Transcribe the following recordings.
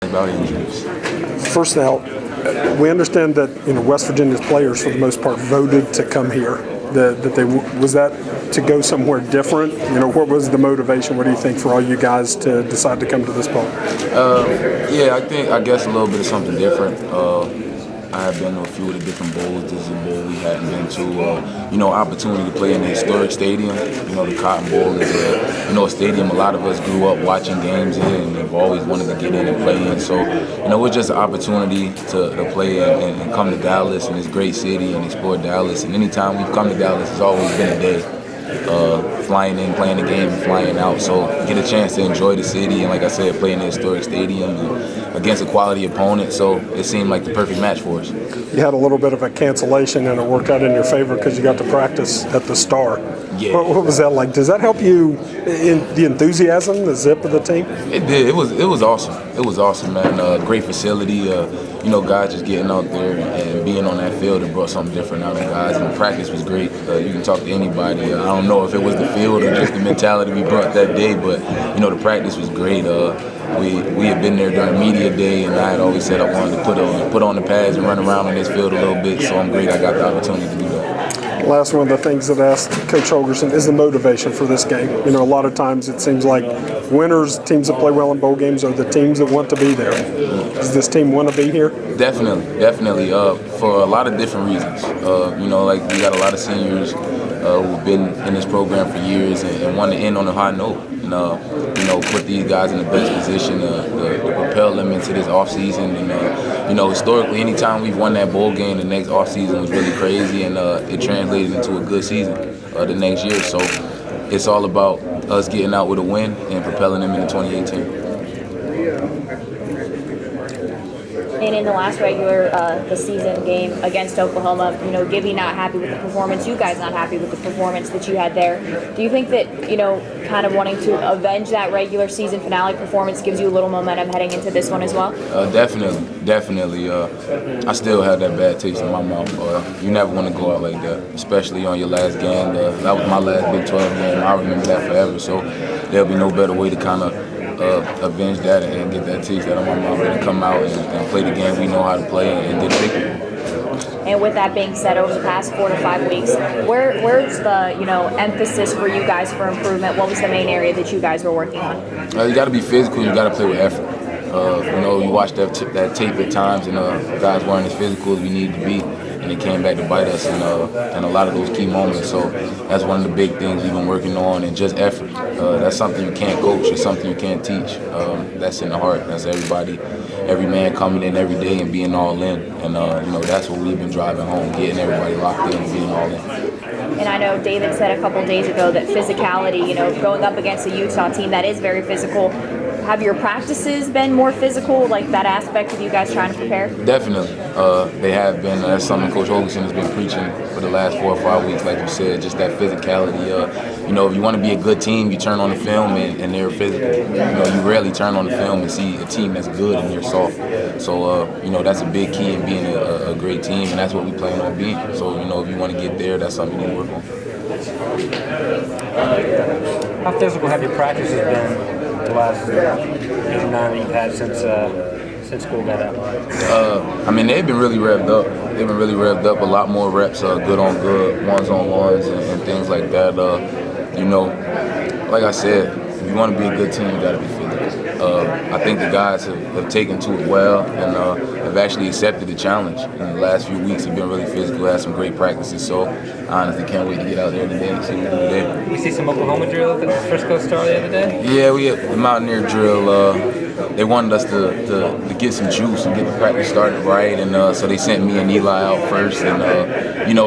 about injuries. First now, we understand that West Virginia's players, for the most part, voted to come here. Was that to go somewhere different? What was the motivation? What do you think for all you guys to decide to come to this bowl? Yeah, I guess a little bit of something different. I have been to a few of the different bowls. This is a bowl we hadn't been to. Opportunity to play in the historic stadium. The Cotton Bowl is a stadium a lot of us grew up watching games in and have always wanted to get in and play in. So, it's just an opportunity to play and come to Dallas and this great city and explore Dallas. And anytime we've come to Dallas, it's always been a day. Flying in, playing the game, and flying out. So get a chance to enjoy the city and, like I said, play in the historic stadium and against a quality opponent. So it seemed like the perfect match for us. You had a little bit of a cancellation and it worked out in your favor because you got to practice at the Star. Yeah. What was that like? Does that help you in the enthusiasm, the zip of the team? It did. It was awesome. It was awesome, man. Great facility. Guys just getting out there and being on that field, it brought something different out of guys. And the practice was great. You can talk to anybody. I don't know if it was the field or just the mentality we brought that day, but the practice was great. We had been there during media day, and I had always said I wanted to put on the pads and run around on this field a little bit. So I'm great I got the opportunity to do that. Last one of the things that I asked Coach Holgerson is the motivation for this game. A lot of times it seems like winners, teams that play well in bowl games, are the teams that want to be there. Does this team want to be here? Definitely. For a lot of different reasons. Like we got a lot of seniors who've been in this program for years and want to end on a high note. Put these guys in the best position to propel them into this offseason. And, historically, anytime we've won that bowl game, the next offseason was really crazy, and it translated into a good season the next year. So it's all about us getting out with a win and propelling them into 2018. And in the last regular the season game against Oklahoma, Gibby not happy with the performance, you guys not happy with the performance that you had there. Do you think that, kind of wanting to avenge that regular season finale performance gives you a little momentum heading into this one as well? Definitely. I still have that bad taste in my mouth. You never want to go out like that, especially on your last game. That was my last Big 12 game. I remember that forever. So there'll be no better way to kind of avenge that and get that taste out of my mouth and come out and play the game we know how to play and get a victory. And with that being said, over the past 4 to 5 weeks, where's the emphasis for you guys for improvement? What was the main area that you guys were working on? You got to be physical. You got to play with effort. You watch that tape at times, and guys weren't as physical as we needed to be, and it came back to bite us in a lot of those key moments. So that's one of the big things we've been working on, and just effort. That's something you can't coach. It's something you can't teach. That's in the heart. That's every man coming in every day and being all in. And that's what we've been driving home, getting everybody locked in and being all in. And I know David said a couple days ago that physicality, going up against a Utah team that is very physical. Have your practices been more physical, like that aspect of you guys trying to prepare? Definitely. They have been. That's something Coach Holgerson has been preaching for the last 4 or 5 weeks, like you said, just that physicality. If you want to be a good team, you turn on the film and they're physical. You rarely turn on the film and see a team that's good and they're soft. So, that's a big key in being a great team, and that's what we plan on being. So, if you want to get there, that's something you need to work on. How physical have your practices been the last 8 or 9 that you've had since school got out? They've been really revved up. They've been really revved up. A lot more reps, good on good, ones-on-ones, and things like that. Like I said, if you want to be a good team, you got to be physical. I think the guys have taken to it well and have actually accepted the challenge. In the last few weeks, have been really physical, had some great practices. So I honestly can't wait to get out there today and see what we do today. We see some Oklahoma drill at the Frisco Star the other day? Yeah, we had the Mountaineer drill. They wanted us to get some juice and get the practice started right, and so they sent me and Eli out first, and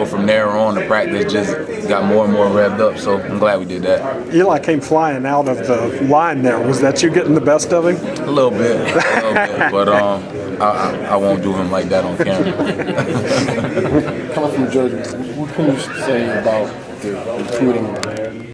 from there on, the practice just got more and more revved up. So I'm glad we did that. Eli came flying out of the line there. Was that you getting the best of him? A little bit, but I won't do him like that on camera. Coming from Georgia, what can you say about the recruiting